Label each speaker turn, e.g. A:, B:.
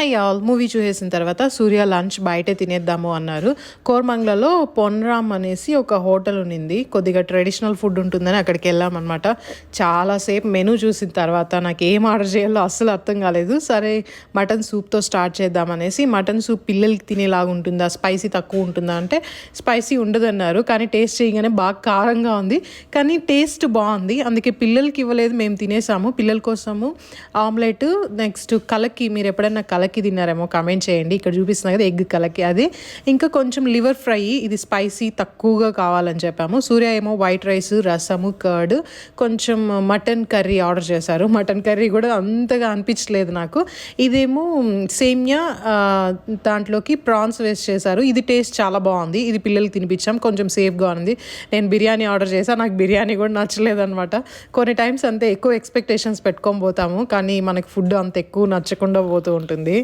A: High all movie చూసేసిన తర్వాత సూర్య lunch బయటే తినేద్దాము అన్నారు. కోరమంగళలో పొన్రామ్ అనేసి ఒక హోటల్ ఉన్నింది, కొద్దిగా ట్రెడిషనల్ ఫుడ్ ఉంటుందని అక్కడికి వెళ్ళామన్నమాట. చాలాసేపు మెనూ చూసిన తర్వాత నాకు ఏం ఆర్డర్ చేయాలో అస్సలు అర్థం కాలేదు. సరే మటన్ సూప్తో స్టార్ట్ చేద్దామనేసి, మటన్ సూప్ పిల్లలకి తినేలాగా ఉంటుందా, స్పైసీ తక్కువ ఉంటుందా అంటే స్పైసీ ఉండదన్నారు. కానీ టేస్ట్ చేయగానే బాగా కారంగా ఉంది, కానీ టేస్ట్ బాగుంది. అందుకే పిల్లలకి ఇవ్వలేదు, మేము తినేసాము. పిల్లల కోసము ఆమ్లెట్, నెక్స్ట్ కలకి, మీరు ఎప్పుడైనా కలకి తిన్నారేమో కామెంట్ చేయండి. ఇక్కడ చూపిస్తున్నా కదా ఎగ్ కలకి, అది. ఇంకా కొంచెం లివర్ ఫ్రై, ఇది స్పైసీ తక్కువగా కావాలని చెప్పాము. సూర్య ఏమో వైట్ రైస్, రసము, కర్డ్, కొంచెం మటన్ కర్రీ ఆర్డర్ చేశారు. మటన్ కర్రీ కూడా అంతగా అనిపించలేదు నాకు. ఇదేమో సేమియా, దాంట్లోకి ప్రాన్స్ వేస్ట్ చేశారు. ఇది టేస్ట్ చాలా బాగుంది, ఇది పిల్లలకి తినిపించాం, కొంచెం సేఫ్గా ఉంది. నేను బిర్యానీ ఆర్డర్ చేశాను, నాకు బిర్యానీ కూడా నచ్చలేదు అనమాట. కొన్ని టైమ్స్ అంతే ఎక్కువ ఎక్స్పెక్టేషన్స్ పెట్టుకొని పోతాము, కానీ మనకి ఫుడ్ అంత ఎక్కువ నచ్చకుండా పోతూ ఉంటుంది.